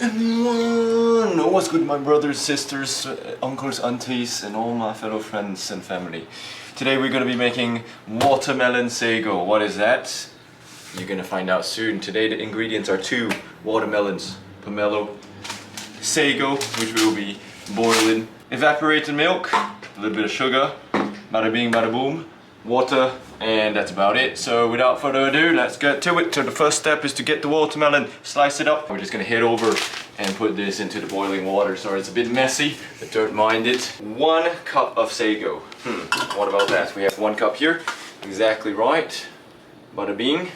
Everyone! What's good, my brothers, sisters, uncles, aunties, and all my fellow friends and family? Today we're gonna be making watermelon sago. What is that? You're gonna find out soon. Today the ingredients are 2 watermelons, pomelo, sago, which we'll be boiling, evaporated milk, a little bit of sugar, bada bing, bada boom, water, and that's about it. So without further ado, let's get to it. So the first step is to get the watermelon, slice it up. We're just gonna head over and put this into the boiling water. Sorry, it's a bit messy, but don't mind it. 1 cup of sago. What about that? We have 1 cup here, exactly right. Bada bing.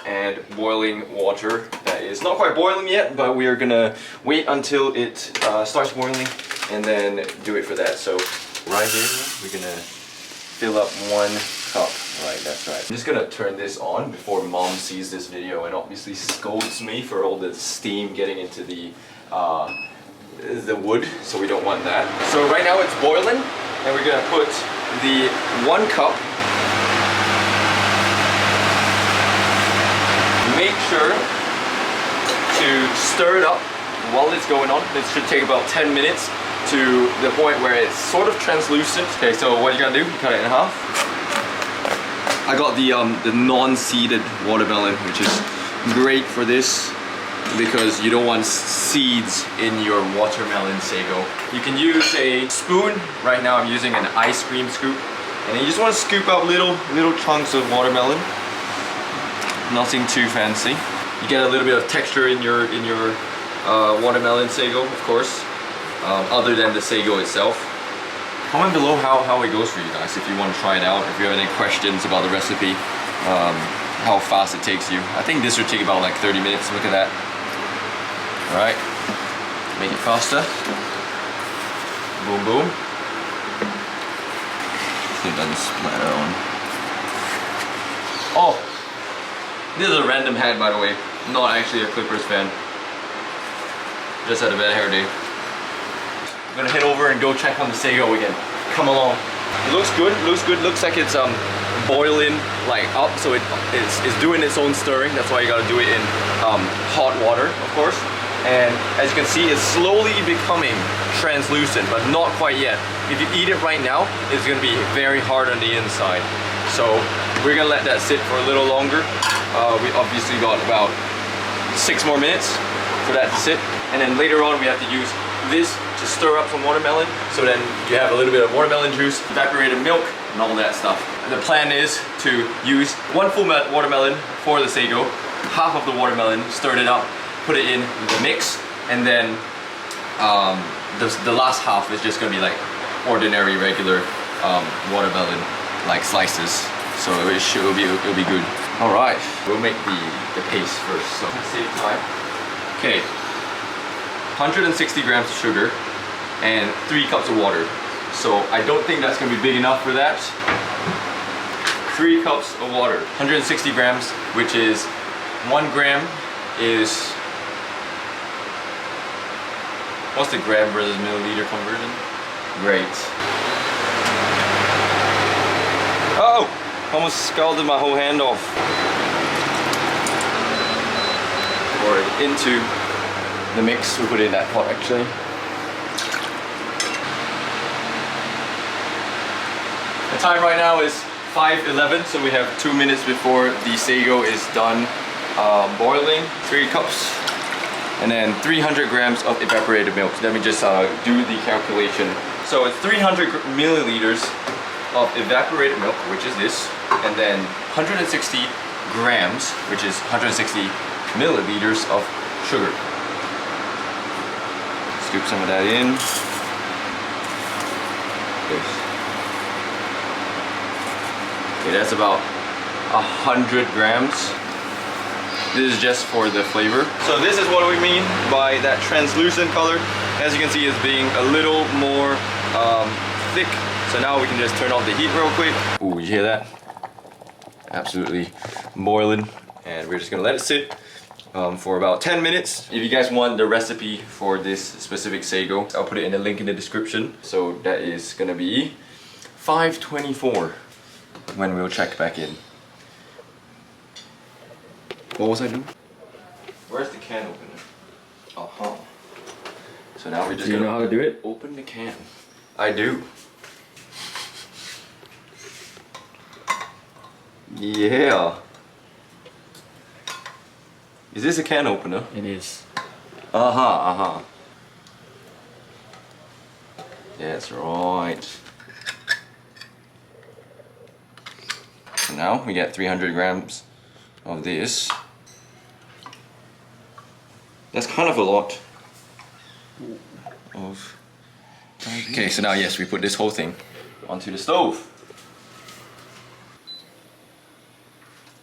And boiling water that is not quite boiling yet, but we are gonna wait until it starts boiling and then do it for that. So right here, we're gonna fill up 1 cup. Right, that's right. I'm just gonna turn this on before mom sees this video and obviously scolds me for all the steam getting into the wood, so we don't want that. So right now it's boiling and we're gonna put the 1 cup. Make sure to stir it up while it's going on. This should take about 10 minutes to the point where it's sort of translucent. Okay, so what you gotta do, cut it in half. I got the non-seeded watermelon, which is great for this because you don't want seeds in your watermelon sago. You can use a spoon. Right now I'm using an ice cream scoop, and you just want to scoop out little chunks of watermelon. Nothing too fancy. You get a little bit of texture in your watermelon sago, of course, other than the sago itself. Comment below how it goes for you guys if you want to try it out. If you have any questions about the recipe, how fast it takes you. I think this would take about like 30 minutes. Look at that. All right, make it faster. Boom, boom. So it doesn't splatter on. Oh. This is a random hat, by the way. I'm not actually a Clippers fan. Just had a bad hair day. I'm gonna head over and go check on the sago again. Come along. It looks good, looks like it's boiling like up, so it's doing its own stirring. That's why you gotta do it in hot water, of course. And as you can see, it's slowly becoming translucent, but not quite yet. If you eat it right now, it's gonna be very hard on the inside. So we're gonna let that sit for a little longer. We obviously got about 6 more minutes for that to sit, and then later on we have to use this to stir up some watermelon, so then you have a little bit of watermelon juice, evaporated milk, and all that stuff. The plan is to use 1 full watermelon for the sago, half of the watermelon, stir it up, put it in the mix, and then the last half is just gonna be like ordinary, regular watermelon like slices. So it'll be good. All right, we'll make the paste first. So save time. Okay, 160 grams of sugar and 3 cups of water. So I don't think that's gonna be big enough for that. 3 cups of water, 160 grams, which is 1 gram is, what's the gram versus milliliter conversion? Great. Oh! Almost scalded my whole hand off. Pour it into the mix. We put it in that pot actually. The time right now is 5:11, so we have 2 minutes before the sago is done boiling. 3 cups, and then 300 grams of evaporated milk. Let me just do the calculation. So it's 300 milliliters of evaporated milk, which is this, and then 160 grams, which is 160 milliliters of sugar. Scoop some of that in. Okay, that's about 100 grams. This is just for the flavor. So this is what we mean by that translucent color. As you can see, it's being a little more thick. So now we can just turn off the heat real quick. Ooh, you hear that? Absolutely boiling. And we're just gonna let it sit for about 10 minutes. If you guys want the recipe for this specific sago, I'll put it in the link in the description. So that is gonna be 5:24 when we'll check back in. What was I doing? Where's the can opener? Uh-huh. So now we're just Do you know how to do it? open the can. I do. Yeah. Is this a can opener? It is. Uh-huh. That's right. So now we get 300 grams of this. That's kind of a lot of... Okay, so now yes, we put this whole thing onto the stove.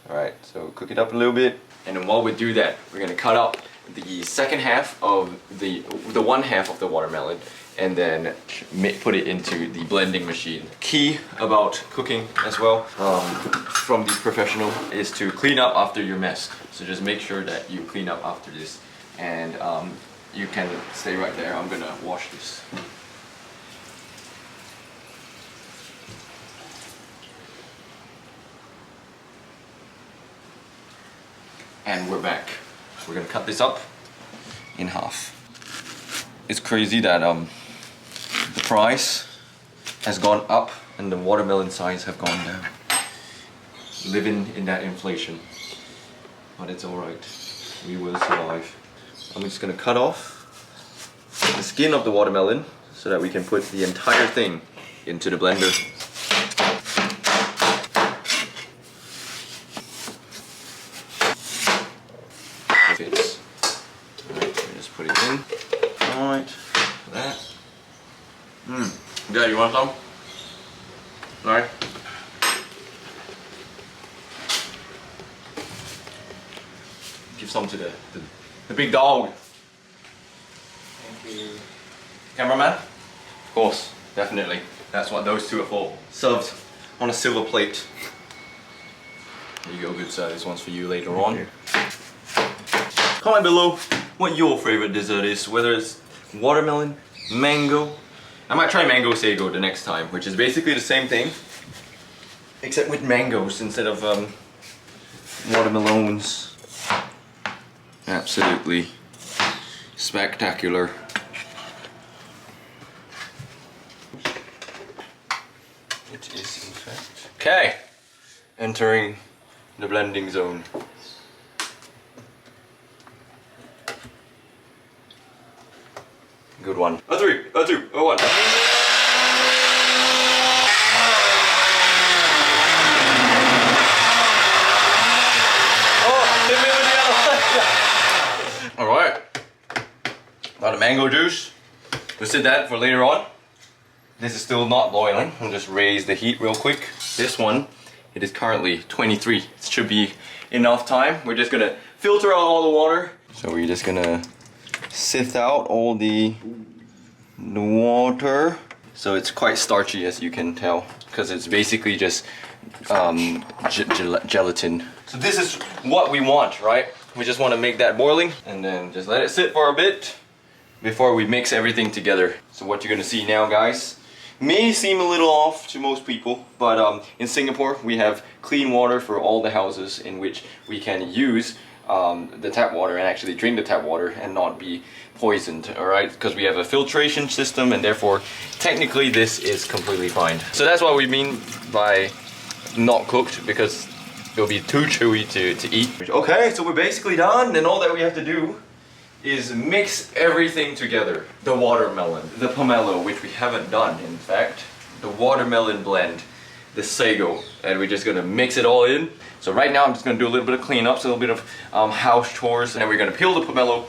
Alright, so cook it up a little bit. And then while we do that, we're gonna cut up the second half of the one half of the watermelon and then put it into the blending machine. Key about cooking as well, from the professional, is to clean up after your mess. So just make sure that you clean up after this. And you can stay right there. I'm gonna wash this. And we're back. We're gonna cut this up in half. It's crazy that the price has gone up and the watermelon size have gone down. Living in that inflation. But it's alright. We will survive. I'm just gonna cut off the skin of the watermelon so that we can put the entire thing into the blender. Fits. Alright, just put it in. Alright, that. Dad, you want some? Alright. Give some to the big dog. Thank you. Cameraman? Of course, definitely. That's what those two are for. Served on a silver plate. There you go, good sir. This one's for you later on. Comment below what your favorite dessert is, whether it's watermelon, mango. I might try mango sago the next time, which is basically the same thing, except with mangoes instead of watermelons. Absolutely spectacular. It is in fact. Okay, entering the blending zone. Good one. A three, a two, a one. Alright. A lot of mango juice. We'll sit that for later on. This is still not boiling. I'll just raise the heat real quick. This one, it is currently 23. It should be enough time. We're just gonna filter out all the water. So we're just gonna sift out all the water. So it's quite starchy, as you can tell, because it's basically just gelatin. So this is what we want, right? We just want to make that boiling and then just let it sit for a bit before we mix everything together. So what you're gonna see now, guys, may seem a little off to most people, but in Singapore we have clean water for all the houses in which we can use the tap water and actually drink the tap water and not be poisoned, alright? Because we have a filtration system and therefore technically this is completely fine. So that's what we mean by not cooked, because it'll be too chewy to eat. Okay, so we're basically done, and all that we have to do is mix everything together. The watermelon, the pomelo, which we haven't done in fact, the watermelon blend, the sago, and we're just gonna mix it all in. So right now I'm just gonna do a little bit of cleanups, a little bit of house chores, and then we're gonna peel the pomelo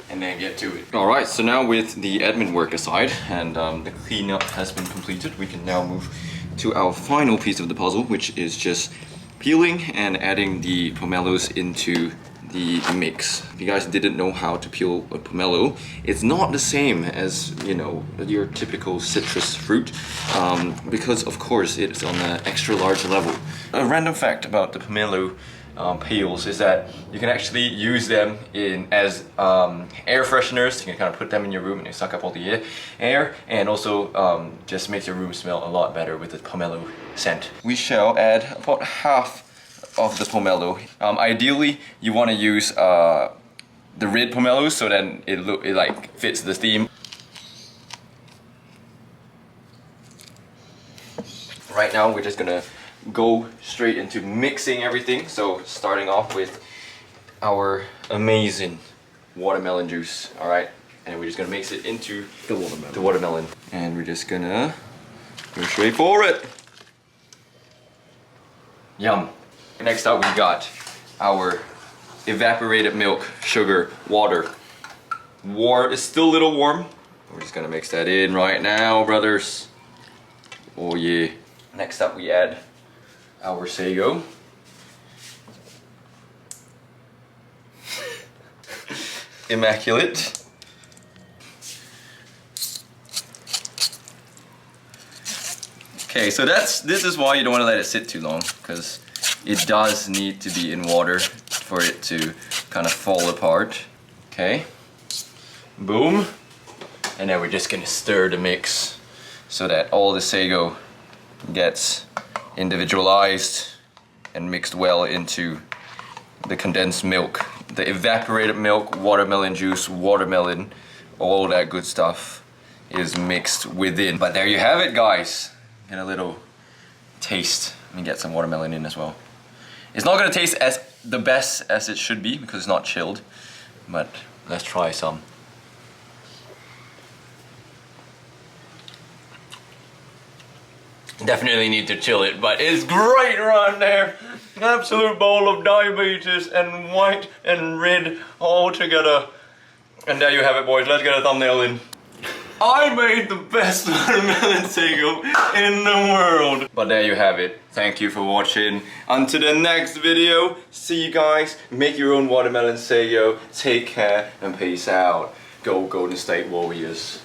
and then get to it. Alright, so now with the admin work aside and the cleanup has been completed, we can now move to our final piece of the puzzle, which is just peeling and adding the pomelos into the mix. If you guys didn't know how to peel a pomelo, it's not the same as, you know, your typical citrus fruit, because of course it's on an extra large level. A random fact about the pomelo peels is that you can actually use them as air fresheners. You can kind of put them in your room and they suck up all the air, and also just makes your room smell a lot better with the pomelo scent. We shall add about half of the pomelo. Ideally, you want to use the red pomelo, so then it like fits the theme. Right now we're just gonna go straight into mixing everything. So starting off with our amazing watermelon juice, all right? And we're just gonna mix it into the watermelon. And we're just gonna go straight for it. Yum. Next up we got our evaporated milk, sugar, water. It's still a little warm. We're just gonna mix that in right now, brothers. Oh yeah. Next up we add our sago. Immaculate. Okay, so this is why you don't want to let it sit too long, because it does need to be in water for it to kind of fall apart. Okay, boom. And then we're just gonna stir the mix so that all the sago gets individualized and mixed well into the condensed milk, the evaporated milk, watermelon juice, watermelon, all that good stuff is mixed within. But there you have it, guys. Get a little taste. Let me get some watermelon in as well. It's not gonna taste as the best as it should be because it's not chilled, but let's try some. Definitely need to chill it, but it's great right there. An absolute bowl of diabetes and white and red all together. And there you have it, boys. Let's get a thumbnail in. I made the best watermelon sago in the world. But there you have it. Thank you for watching. Until the next video. See you guys. Make your own watermelon sago. Take care and peace out. Go Golden State Warriors.